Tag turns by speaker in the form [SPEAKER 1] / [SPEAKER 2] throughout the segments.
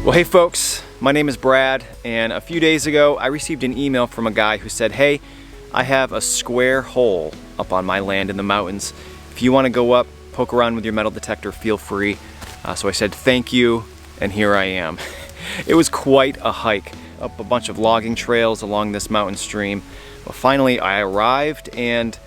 [SPEAKER 1] Well, hey folks, my name is Brad, and a few days ago I received an email from a guy who said, hey, I have a square hole up on my land in the mountains. If you want to go up, poke around with your metal detector, feel free. So I said thank you, and here I am. It was quite a hike up a bunch of logging trails along this mountain stream. But finally I arrived, and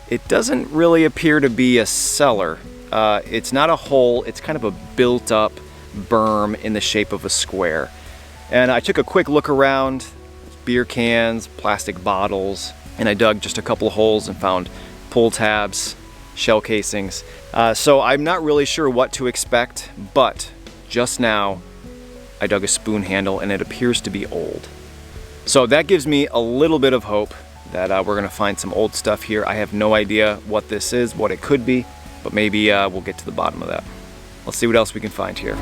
[SPEAKER 1] it doesn't really appear to be a cellar. It's not a hole, it's kind of a built up berm in the shape of a square. And I took a quick look around, beer cans, plastic bottles, and I dug just a couple of holes and found pull tabs, shell casings. So I'm not really sure what to expect, but just now I dug a spoon handle and it appears to be old. So that gives me a little bit of hope that we're gonna find some old stuff here. I have no idea what this is, what it could be, but maybe we'll get to the bottom of that. Let's see what else we can find here.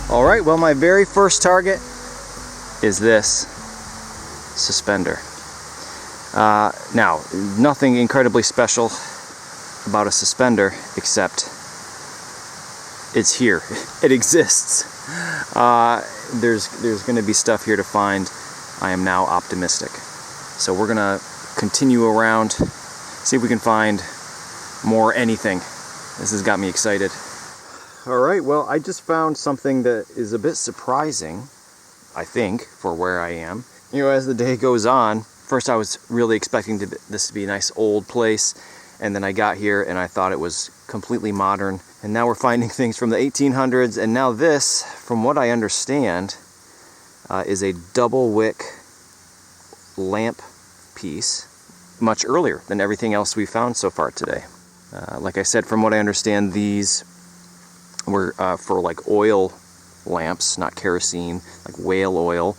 [SPEAKER 1] All right, well, my very first target is this suspender. Now, nothing incredibly special about a suspender except it's here. It exists. There's gonna be stuff here to find. I am now optimistic. So we're gonna continue around, see if we can find more anything. This has got me excited. All right, well, I just found something that is a bit surprising, I think, for where I am. You know, as the day goes on, first I was really expecting this to be a nice old place, and then I got here and I thought it was completely modern. And now we're finding things from the 1800s, and now this, from what I understand, is a double wick lamp piece, much earlier than everything else we found so far today. Like I said, from what I understand, these were for like oil lamps, not kerosene, like whale oil,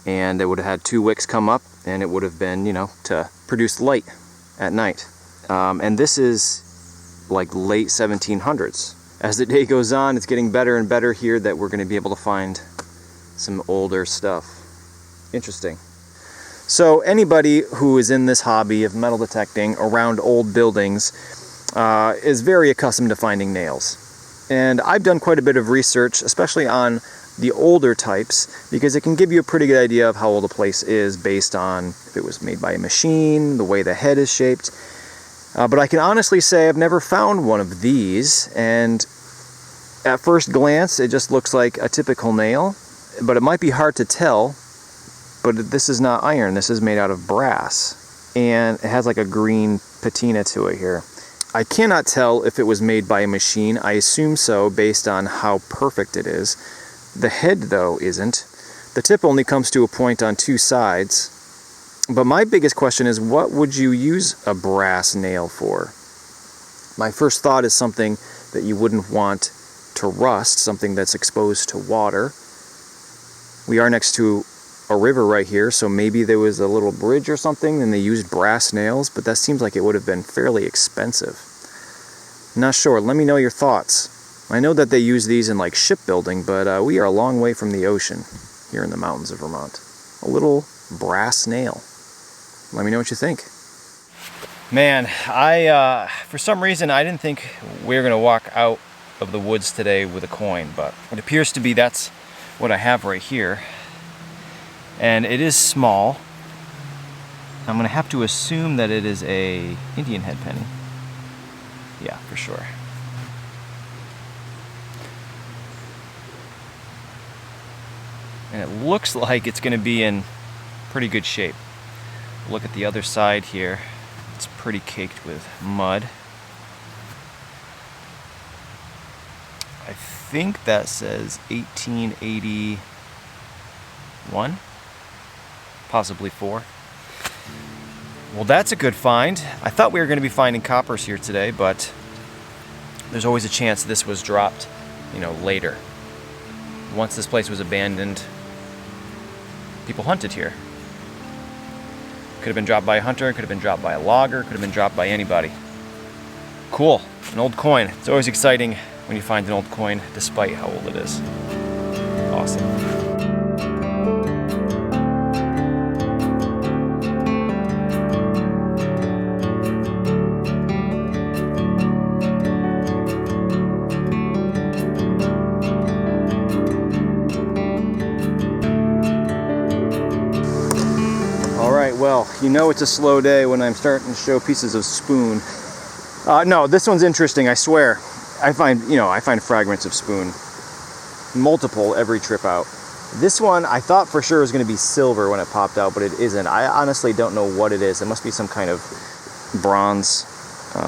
[SPEAKER 1] and it would have had two wicks come up, and it would have been, you know, to produce light at night. And this is like late 1700s. As the day goes on, it's getting better and better here that we're going to be able to find some older stuff. Interesting. So anybody who is in this hobby of metal detecting around old buildings is very accustomed to finding nails. And I've done quite a bit of research, especially on the older types, because it can give you a pretty good idea of how old a place is based on if it was made by a machine, the way the head is shaped. But I can honestly say I've never found one of these, and at first glance it just looks like a typical nail, but it might be hard to tell. But this is not iron, this is made out of brass, and it has like a green patina to it here. I cannot tell if it was made by a machine. I assume so based on how perfect it is. The head, though, isn't. The tip only comes to a point on two sides. But my biggest question is, what would you use a brass nail for? My first thought is something that you wouldn't want to rust, something that's exposed to water. We are next to a river right here, so maybe there was a little bridge or something and they used brass nails, but that seems like it would have been fairly expensive. Not sure. Let me know your thoughts. I know that they use these in like shipbuilding, but we are a long way from the ocean here in the mountains of Vermont. A little brass nail. Let me know what you think. Man, for some reason I didn't think we were going to walk out of the woods today with a coin, but it appears to be that's what I have right here. And it is small. I'm going to have to assume that it is a Indian head penny. Yeah, for sure. And it looks like it's going to be in pretty good shape. Look at the other side here. It's pretty caked with mud. I think that says 1881. Possibly 4. Well, that's a good find. I thought we were going to be finding coppers here today, but there's always a chance this was dropped, you know, later. Once this place was abandoned, people hunted here. Could have been dropped by a hunter, could have been dropped by a logger, could have been dropped by anybody. Cool, an old coin. It's always exciting when you find an old coin, despite how old it is. Awesome. know it's a slow day when I'm starting to show pieces of spoon. No, this one's interesting, I swear. I find fragments of spoon. Multiple every trip out. This one I thought for sure was going to be silver when it popped out, but it isn't. I honestly don't know what it is. It must be some kind of bronze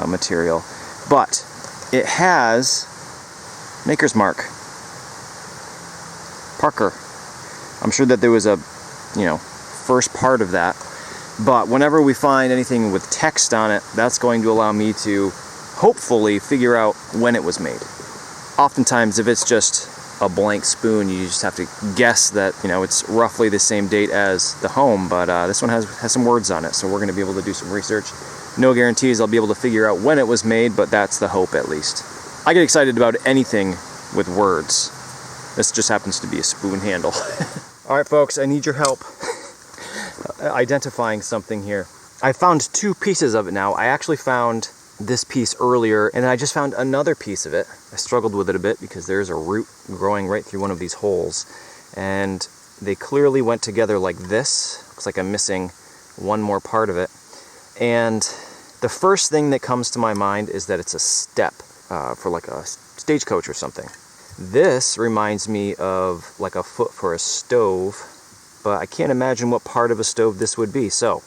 [SPEAKER 1] material. But it has Maker's Mark. Parker. I'm sure that there was a, first part of that. But whenever we find anything with text on it, that's going to allow me to hopefully figure out when it was made. Oftentimes, if it's just a blank spoon, you just have to guess that, it's roughly the same date as the home, but this one has some words on it, so we're going to be able to do some research. No guarantees I'll be able to figure out when it was made, but that's the hope at least. I get excited about anything with words. This just happens to be a spoon handle. Alright folks, I need your help identifying something here. I found two pieces of it now. I actually found this piece earlier, and I just found another piece of it. I struggled with it a bit because there's a root growing right through one of these holes, and they clearly went together like this. Looks like I'm missing one more part of it. And the first thing that comes to my mind is that it's a step for like a stagecoach or something. This reminds me of like a foot for a stove, but I can't imagine what part of a stove this would be. So,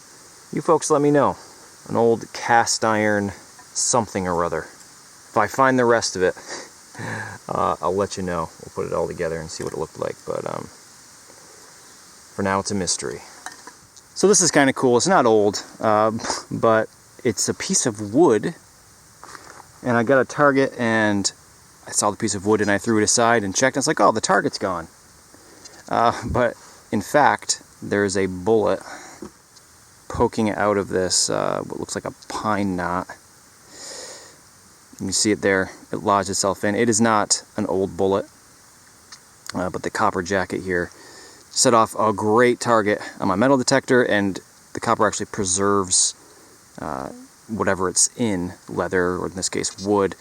[SPEAKER 1] you folks let me know. An old cast iron something or other. If I find the rest of it, I'll let you know. We'll put it all together and see what it looked like, but for now it's a mystery. So this is kind of cool. It's not old, but it's a piece of wood, and I got a target and I saw the piece of wood and I threw it aside and checked, and it's like, oh, the target's gone. But in fact, there's a bullet poking out of this, what looks like a pine knot. You can see it there. It lodged itself in. It is not an old bullet, but the copper jacket here set off a great target on my metal detector, and the copper actually preserves whatever it's in, leather, or in this case wood,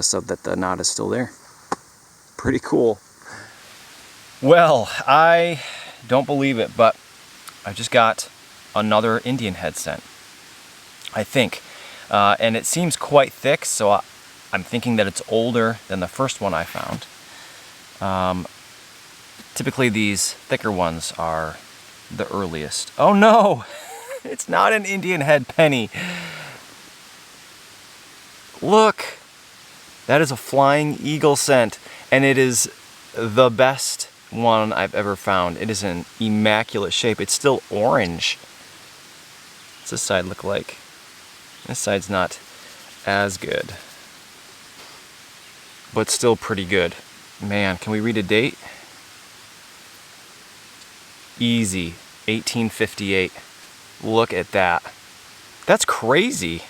[SPEAKER 1] so that the knot is still there. Pretty cool. Well, I don't believe it, but I just got another Indian head scent, I think. And it seems quite thick, so I'm thinking that it's older than the first one I found. Typically these thicker ones are the earliest. Oh no! It's not an Indian head penny. Look! That is a Flying Eagle scent, and it is the best one I've ever found. It is an immaculate shape. It's still orange. What's this side look like? This side's not as good, but still pretty good. Man, can we read a date? Easy, 1858. Look at that. That's crazy.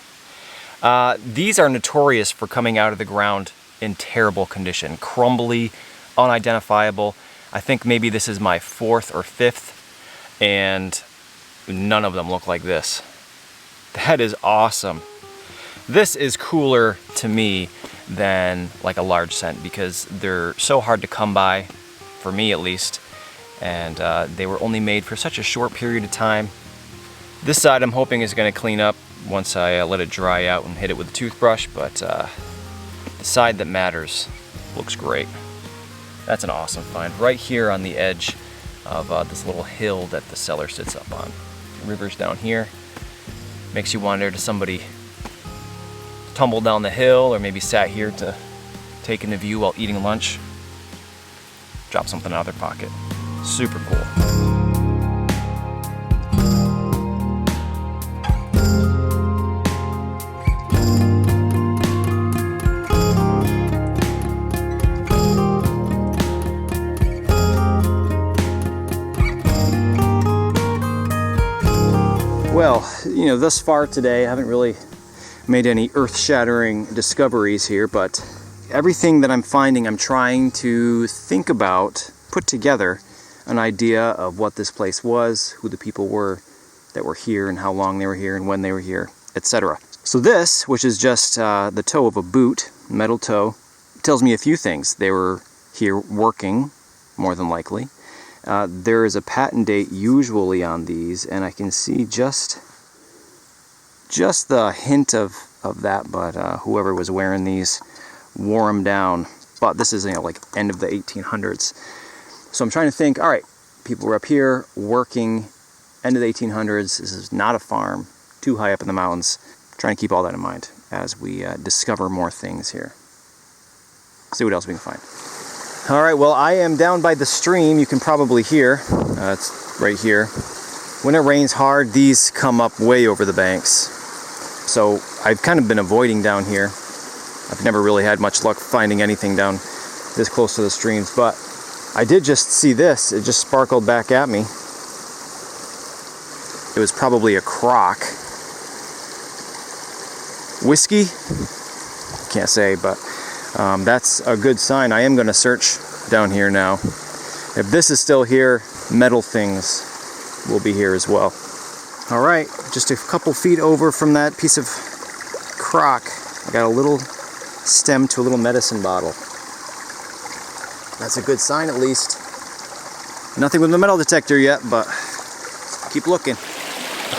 [SPEAKER 1] These are notorious for coming out of the ground in terrible condition. Crumbly, unidentifiable. I think maybe this is my fourth or fifth, and none of them look like this. That is awesome. This is cooler to me than like a large scent because they're so hard to come by, for me at least, and they were only made for such a short period of time. This side I'm hoping is going to clean up once I let it dry out and hit it with a toothbrush, but the side that matters looks great. That's an awesome find right here on the edge of this little hill that the cellar sits up on. The river's down here. Makes you wonder, does somebody tumble down the hill or maybe sat here to take in the view while eating lunch? Drop something out of their pocket. Super cool. Well, thus far today I haven't really made any earth-shattering discoveries here, but everything that I'm finding, I'm trying to think about, put together an idea of what this place was, who the people were that were here, and how long they were here, and when they were here, etc. So this, which is just the toe of a boot, metal toe, tells me a few things. They were here working, more than likely. There is a patent date usually on these, and I can see just just the hint of that, but whoever was wearing these wore them down. But this is, you know, like end of the 1800s. So I'm trying to think, all right, people were up here working end of the 1800s. This is not a farm, too high up in the mountains. Trying to keep all that in mind as we discover more things here. See what else we can find. All right, well, I am down by the stream. You can probably hear. It's right here. When it rains hard, these come up way over the banks. So I've kind of been avoiding down here. I've never really had much luck finding anything down this close to the streams, but I did just see this. It just sparkled back at me. It was probably a croc. Whiskey? Can't say, but that's a good sign. I am going to search down here now. If this is still here, metal things will be here as well. All right, just a couple feet over from that piece of croc, I got a little stem to a little medicine bottle. That's a good sign, at least. Nothing with the metal detector yet, but keep looking.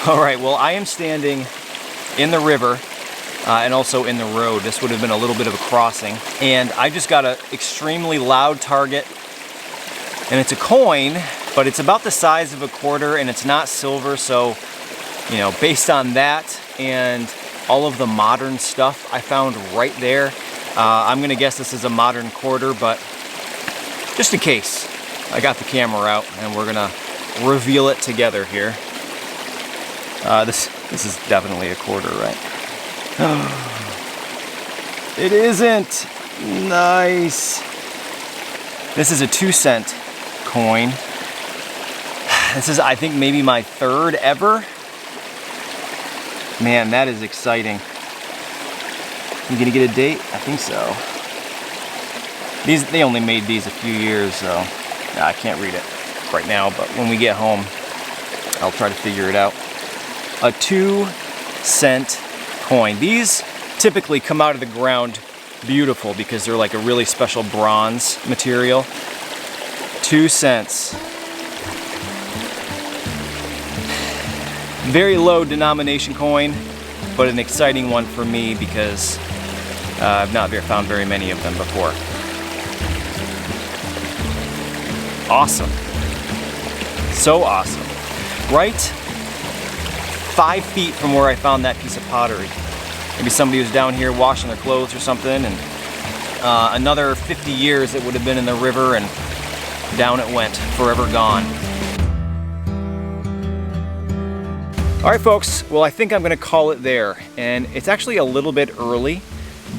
[SPEAKER 1] All right, well, I am standing in the river and also in the road. This would have been a little bit of a crossing. And I just got an extremely loud target. And it's a coin, but it's about the size of a quarter, and it's not silver. So, you know, based on that and all of the modern stuff I found right there, I'm gonna guess this is a modern quarter, but just in case, I got the camera out and we're gonna reveal it together here. This is definitely a quarter, right? It isn't. Nice. This is a 2-cent coin. This is, I think, maybe my third ever. Man, that is exciting. You gonna get a date? I think so. They only made these a few years, so I can't read it right now, but when we get home, I'll try to figure it out. A 2-cent coin. These typically come out of the ground beautiful because they're like a really special bronze material. 2 cents. Very low denomination coin, but an exciting one for me because I've not found very many of them before. Awesome. So awesome. Right 5 feet from where I found that piece of pottery. Maybe somebody was down here washing their clothes or something, and another 50 years it would have been in the river, and down it went, forever gone. All right, folks, well, I think I'm gonna call it there. And it's actually a little bit early,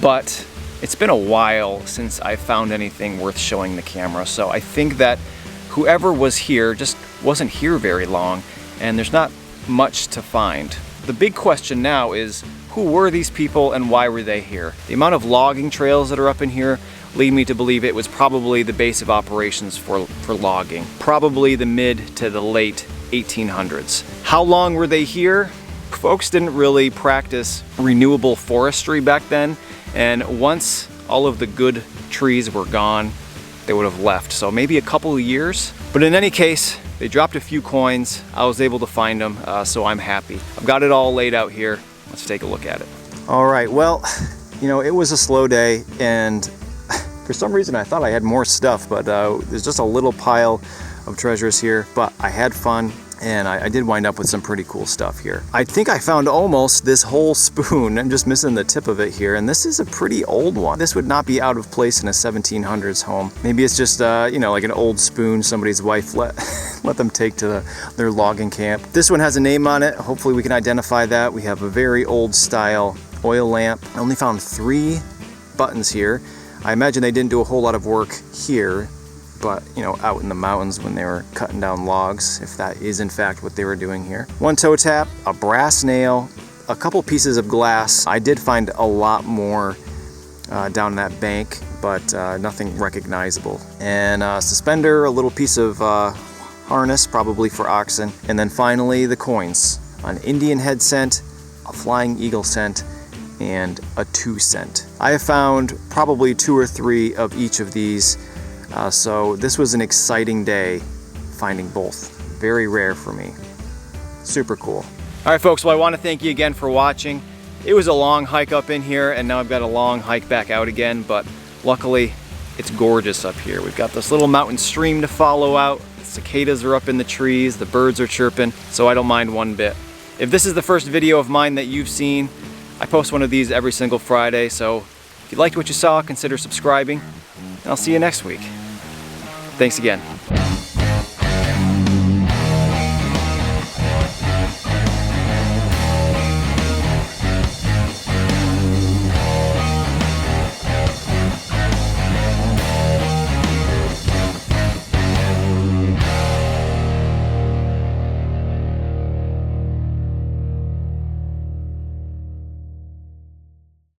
[SPEAKER 1] but it's been a while since I found anything worth showing the camera. So I think that whoever was here just wasn't here very long, and there's not much to find. The big question now is, who were these people and why were they here? The amount of logging trails that are up in here lead me to believe it was probably the base of operations for logging. Probably the mid to the late 1800s. How long were they here? Folks didn't really practice renewable forestry back then, and once all of the good trees were gone, they would have left. So maybe a couple of years. But in any case, they dropped a few coins. I was able to find them, so I'm happy. I've got it all laid out here. Let's take a look at it. All right, well, you know, it was a slow day, and for some reason I thought I had more stuff, but there's just a little pile of treasures here. But I had fun, and I did wind up with some pretty cool stuff here. I think I found almost this whole spoon. I'm just missing the tip of it here, and this is a pretty old one. This would not be out of place in a 1700s home. Maybe it's just, you know, like an old spoon somebody's wife let them take to their logging camp. This one has a name on it. Hopefully we can identify that. We have a very old style oil lamp. I only found 3 buttons here. I imagine they didn't do a whole lot of work here, but, you know, out in the mountains when they were cutting down logs, if that is in fact what they were doing here. 1 toe tap, a brass nail, a couple pieces of glass. I did find a lot more down that bank, but nothing recognizable. And a suspender, a little piece of harness, probably for oxen. And then finally the coins. An Indian head cent, a flying eagle cent, and a 2 cent. I have found probably 2 or 3 of each of these. So this was an exciting day finding both. Very rare for me. Super cool. Alright folks, well I want to thank you again for watching. It was a long hike up in here and now I've got a long hike back out again, but luckily it's gorgeous up here. We've got this little mountain stream to follow out, the cicadas are up in the trees, the birds are chirping, so I don't mind one bit. If this is the first video of mine that you've seen, I post one of these every single Friday, so if you liked what you saw, consider subscribing, and I'll see you next week. Thanks again.